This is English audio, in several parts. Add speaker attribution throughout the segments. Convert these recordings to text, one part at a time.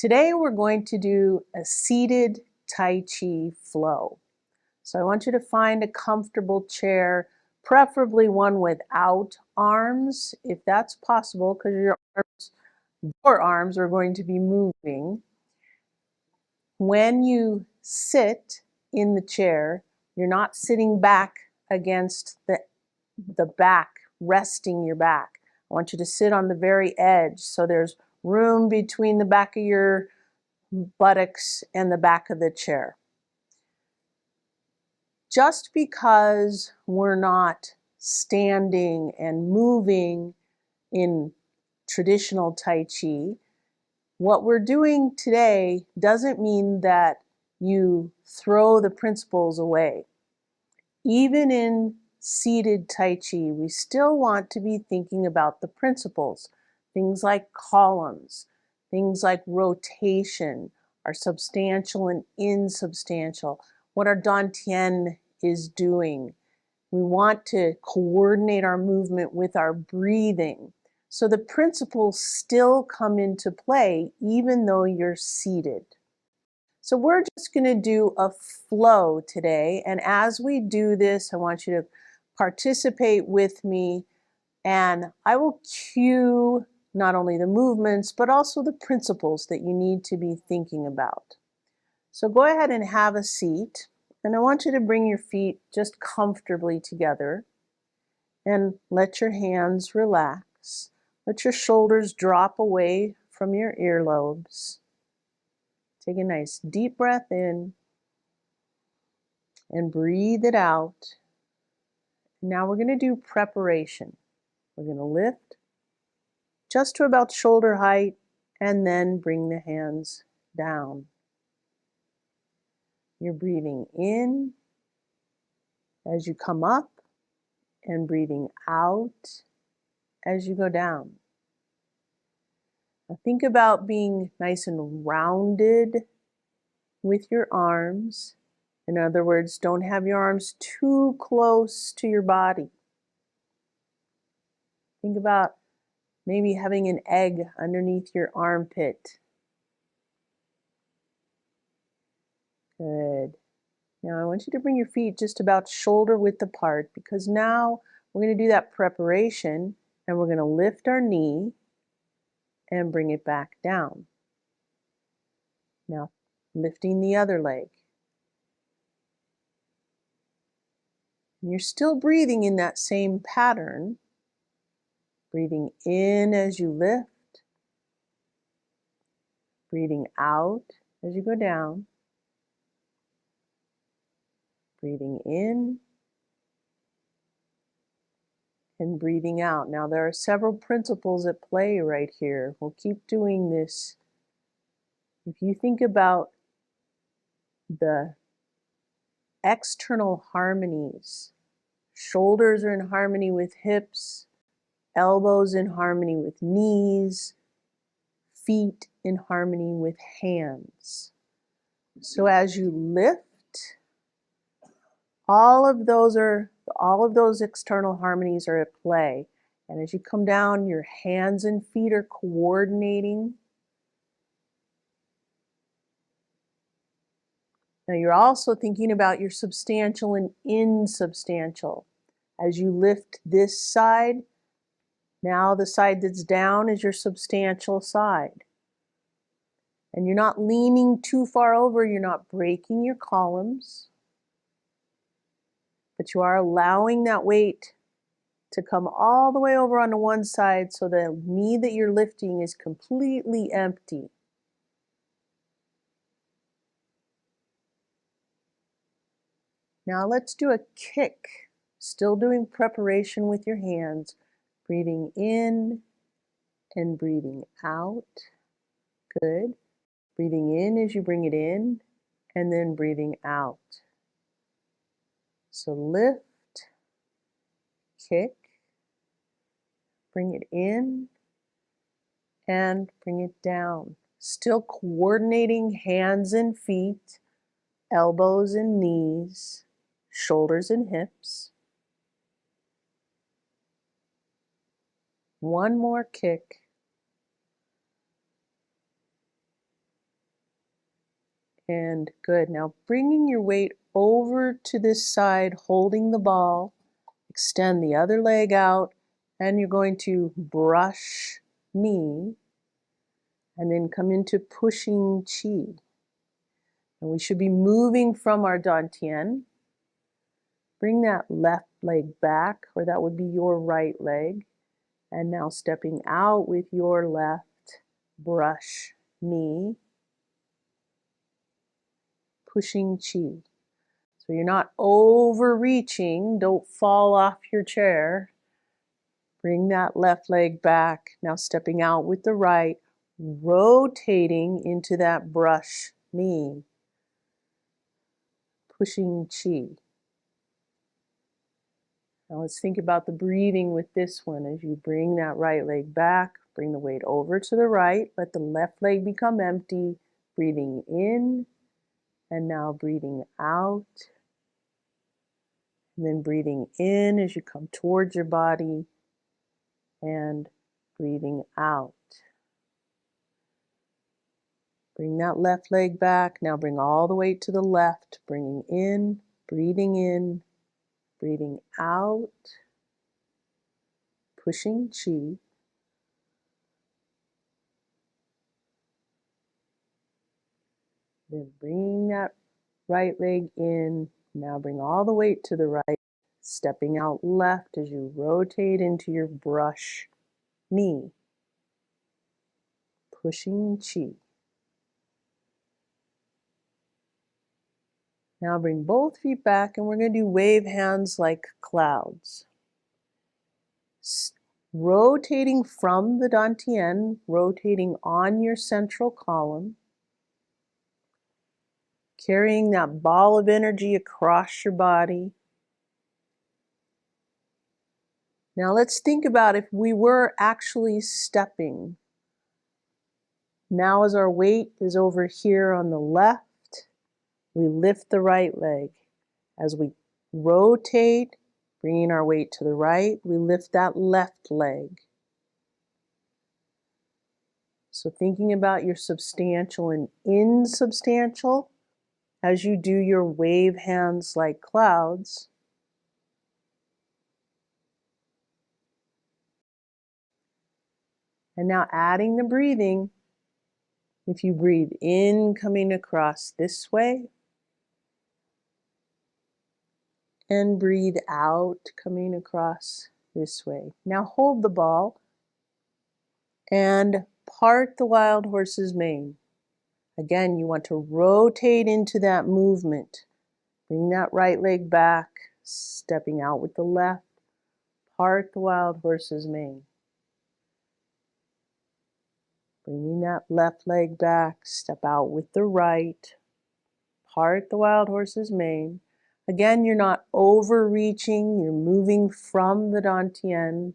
Speaker 1: Today we're going to do a seated Tai Chi flow. So I want you to find a comfortable chair, preferably one without arms, if that's possible, because your arms are going to be moving. When you sit in the chair, you're not sitting back against the back, resting your back. I want you to sit on the very edge, so there's room between the back of your buttocks and the back of the chair. Just because we're not standing and moving in traditional Tai Chi, what we're doing today doesn't mean that you throw the principles away. Even in seated Tai Chi, we still want to be thinking about the principles, things like columns, things like rotation, our substantial and insubstantial, what our dantian is doing. We want to coordinate our movement with our breathing. So the principles still come into play even though you're seated. So we're just going to do a flow today, and as we do this, I want you to participate with me, and I will cue not only the movements, but also the principles that you need to be thinking about. So go ahead and have a seat, and I want you to bring your feet just comfortably together, and let your hands relax. Let your shoulders drop away from your earlobes. Take a nice deep breath in and breathe it out. Now we're going to do preparation. We're going to lift just to about shoulder height and then bring the hands down. You're breathing in as you come up and breathing out as you go down. Now think about being nice and rounded with your arms. In other words, don't have your arms too close to your body. Think about maybe having an egg underneath your armpit. Good. Now I want you to bring your feet just about shoulder width apart, because now we're going to do that preparation and we're going to lift our knee and bring it back down. Now lifting the other leg. And you're still breathing in that same pattern. Breathing in as you lift. Breathing out as you go down. Breathing in and breathing out. Now there are several principles at play right here. We'll keep doing this. If you think about the external harmonies, shoulders are in harmony with hips, elbows in harmony with knees, feet in harmony with hands. So as you lift, all of those external harmonies are at play. And as you come down, your hands and feet are coordinating. Now you're also thinking about your substantial and insubstantial. As you lift this side, now the side that's down is your substantial side. And you're not leaning too far over, you're not breaking your columns, but you are allowing that weight to come all the way over onto one side so the knee that you're lifting is completely empty. Now let's do a kick, still doing preparation with your hands, breathing in and breathing out. Good. Breathing in as you bring it in, and then breathing out. So lift, kick, bring it in, and bring it down. Still coordinating hands and feet, elbows and knees, shoulders and hips. One more kick. And good. Now bringing your weight over to this side, holding the ball, extend the other leg out, and you're going to brush knee, and then come into pushing chi. And we should be moving from our dantian. Bring that left leg back, or that would be your right leg. And now stepping out with your left, brush knee, pushing chi. So you're not overreaching, don't fall off your chair. Bring that left leg back. Now stepping out with the right, rotating into that brush knee, pushing chi. Now let's think about the breathing with this one. As you bring that right leg back, bring the weight over to the right, let the left leg become empty, breathing in, and now breathing out. And then breathing in as you come towards your body, and breathing out. Bring that left leg back. Now bring all the weight to the left, bringing in, breathing out, pushing chi. Then bring that right leg in. Now bring all the weight to the right, stepping out left as you rotate into your brush knee, pushing chi. Now bring both feet back, and we're going to do wave hands like clouds. Rotating from the dantian, rotating on your central column, carrying that ball of energy across your body. Now let's think about if we were actually stepping. Now as our weight is over here on the left, we lift the right leg. As we rotate, bringing our weight to the right, we lift that left leg. So thinking about your substantial and insubstantial as you do your wave hands like clouds. And now adding the breathing. If you breathe in, coming across this way, and breathe out, coming across this way. Now hold the ball and part the wild horse's mane. Again, you want to rotate into that movement. Bring that right leg back, stepping out with the left, part the wild horse's mane. Bringing that left leg back, step out with the right, part the wild horse's mane. Again, you're not overreaching, you're moving from the dantian,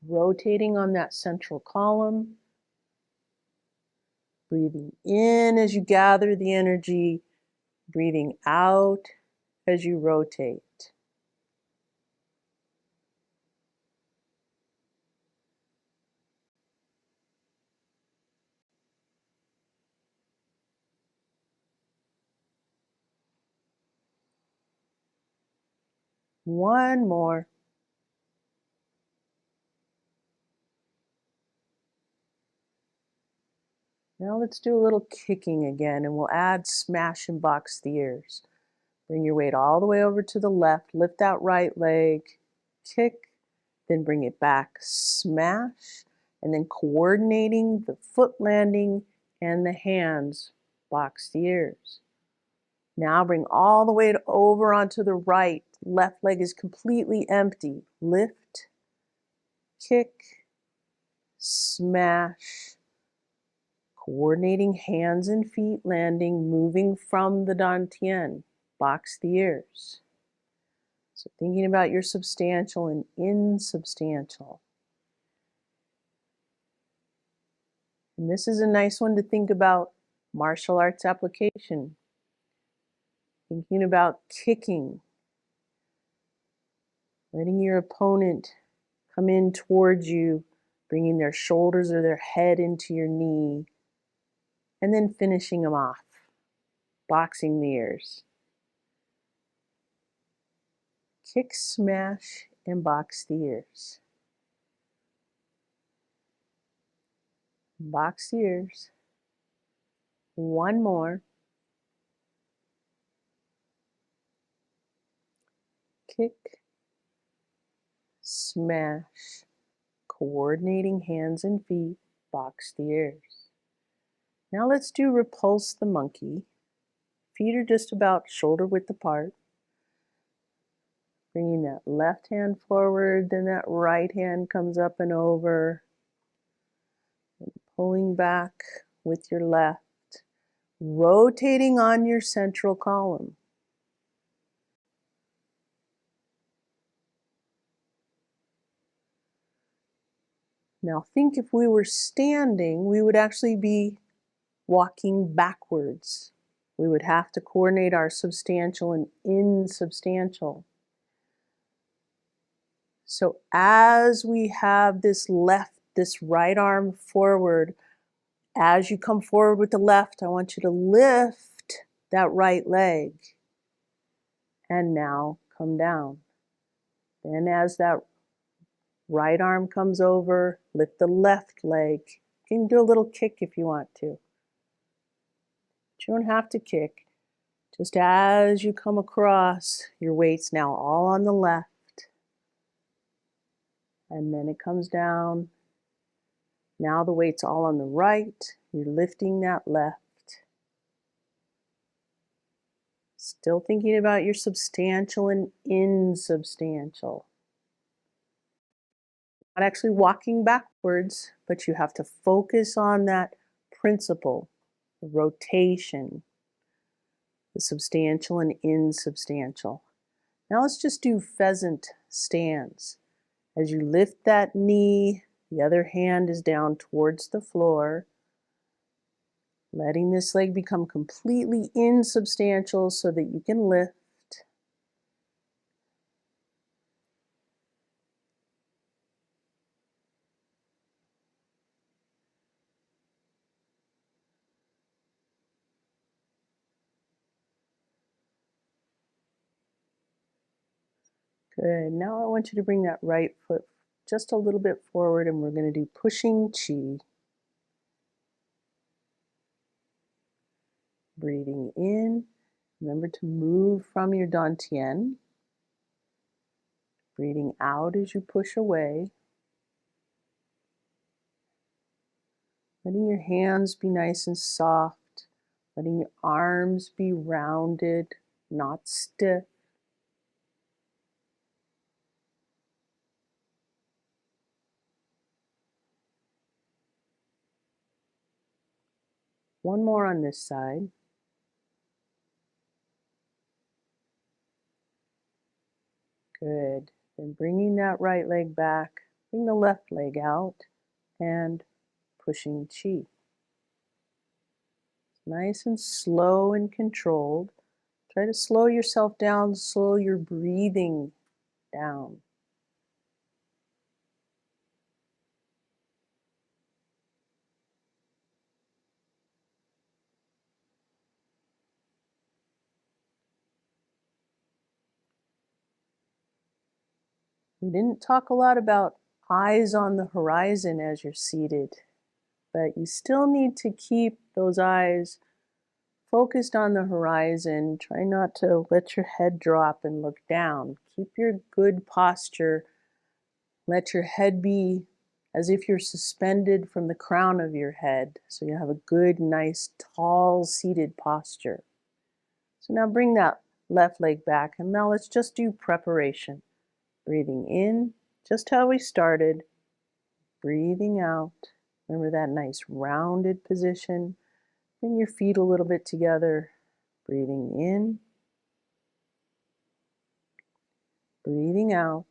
Speaker 1: rotating on that central column, breathing in as you gather the energy, breathing out as you rotate. One more. Now let's do a little kicking again, and we'll add smash and box the ears. Bring your weight all the way over to the left, lift that right leg, kick, then bring it back, smash, and then coordinating the foot landing and the hands, box the ears. Now bring all the weight over onto the right, left leg is completely empty. Lift, kick, smash, coordinating hands and feet landing, moving from the dantian, box the ears. So thinking about your substantial and insubstantial. And this is a nice one to think about martial arts application. Thinking about kicking, letting your opponent come in towards you, bringing their shoulders or their head into your knee, and then finishing them off, boxing the ears. Kick, smash, and box the ears. Box the ears. One more. Kick, smash, coordinating hands and feet, box the ears. Now let's do repulse the monkey. Feet are just about shoulder width apart. Bringing that left hand forward, then that right hand comes up and over. And pulling back with your left. Rotating on your central column. Now think if we were standing, we would actually be walking backwards. We would have to coordinate our substantial and insubstantial. So as we have this right arm forward, as you come forward with the left, I want you to lift that right leg. And now come down. Then as that right arm comes over, lift the left leg. You can do a little kick if you want to. But you don't have to kick. Just as you come across, your weight's now all on the left. And then it comes down. Now the weight's all on the right. You're lifting that left. Still thinking about your substantial and insubstantial. Not actually walking backwards, but you have to focus on that principle, the rotation, the substantial and insubstantial. Now let's just do pheasant stance. As you lift that knee, the other hand is down towards the floor, letting this leg become completely insubstantial so that you can lift. Good. Now I want you to bring that right foot just a little bit forward, and we're going to do pushing chi. Breathing in. Remember to move from your dantian. Breathing out as you push away. Letting your hands be nice and soft. Letting your arms be rounded, not stiff. One more on this side. Good. Then bringing that right leg back, bring the left leg out, and pushing chi. Nice and slow and controlled. Try to slow yourself down, slow your breathing down. We didn't talk a lot about eyes on the horizon as you're seated, but you still need to keep those eyes focused on the horizon. Try not to let your head drop and look down. Keep your good posture. Let your head be as if you're suspended from the crown of your head, so you have a good, nice, tall, seated posture. So now bring that left leg back, and now let's just do preparation. Breathing in, just how we started. Breathing out. Remember that nice rounded position. Bring your feet a little bit together. Breathing in. Breathing out.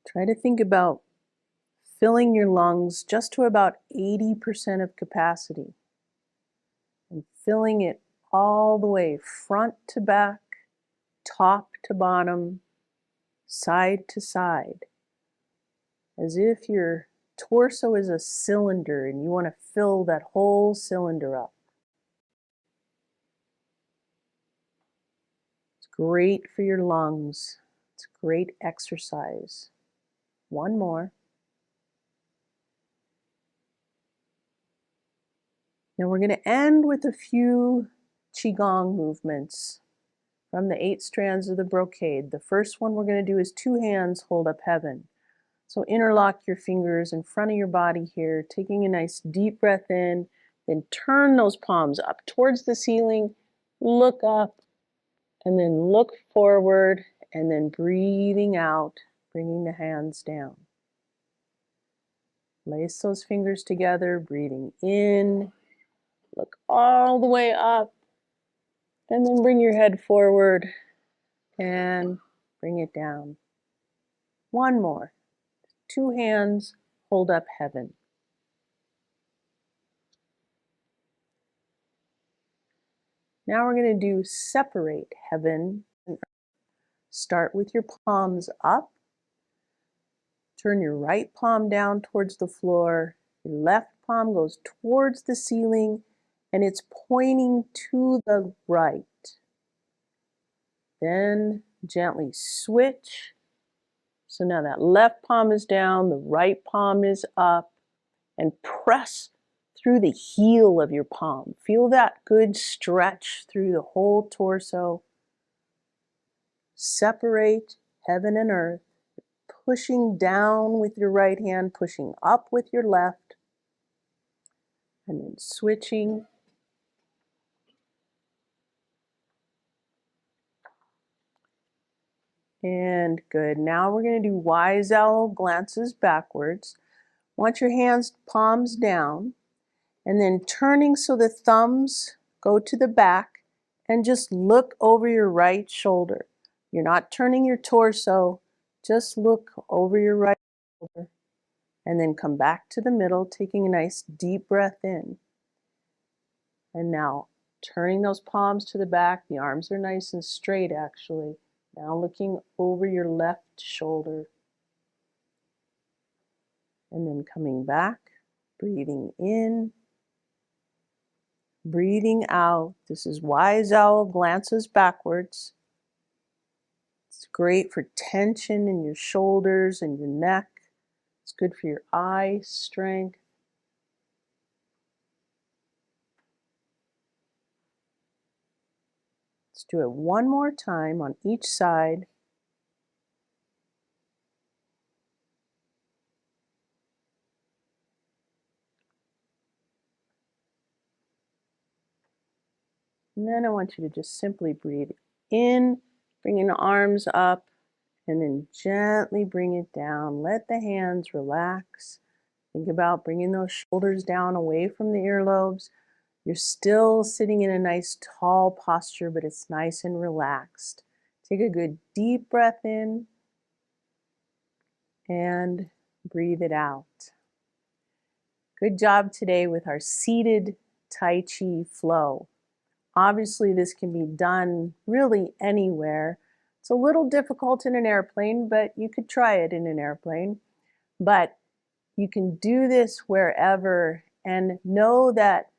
Speaker 1: Try to think about filling your lungs just to about 80% of capacity. And filling it all the way front to back, top to bottom, side to side. as if your torso is a cylinder and you want to fill that whole cylinder up. It's great for your lungs. It's great exercise. One more. Now we're going to end with a few Qigong movements from the 8 strands of the brocade. The first one we're going to do is 2 hands hold up heaven. So interlock your fingers in front of your body here, taking a nice deep breath in, then turn those palms up towards the ceiling, look up, and then look forward, and then breathing out, bringing the hands down. Lace those fingers together, breathing in, look all the way up, and then bring your head forward and bring it down. One more. 2 hands hold up heaven. Now we're going to do separate heaven and earth. Start with your palms up. Turn your right palm down towards the floor. Your left palm goes towards the ceiling and it's pointing to the right. Then gently switch. So now that left palm is down, the right palm is up, and press through the heel of your palm. Feel that good stretch through the whole torso. Separate heaven and earth, pushing down with your right hand, pushing up with your left, and then switching. And good. Now we're going to do wise owl glances backwards. Want your hands, palms down, and then turning so the thumbs go to the back and just look over your right shoulder. You're not turning your torso, just look over your right shoulder and then come back to the middle, taking a nice deep breath in. And now turning those palms to the back, the arms are nice and straight actually. Now looking over your left shoulder and then coming back, breathing in, breathing out. This is wise owl glances backwards. It's great for tension in your shoulders and your neck. It's good for your eye strength. Let's do it one more time on each side. And then I want you to just simply breathe in, bringing the arms up, and then gently bring it down. Let the hands relax. Think about bringing those shoulders down away from the earlobes. You're still sitting in a nice tall posture, but it's nice and relaxed. Take a good deep breath in and breathe it out. Good job today with our seated Tai Chi Flow. Obviously, this can be done really anywhere. It's a little difficult in an airplane, but you could try it in an airplane. But you can do this wherever and know that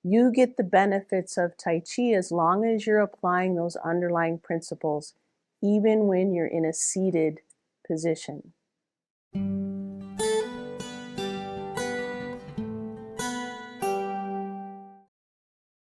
Speaker 1: you get the benefits of Tai Chi as long as you're applying those underlying principles, even when you're in a seated position.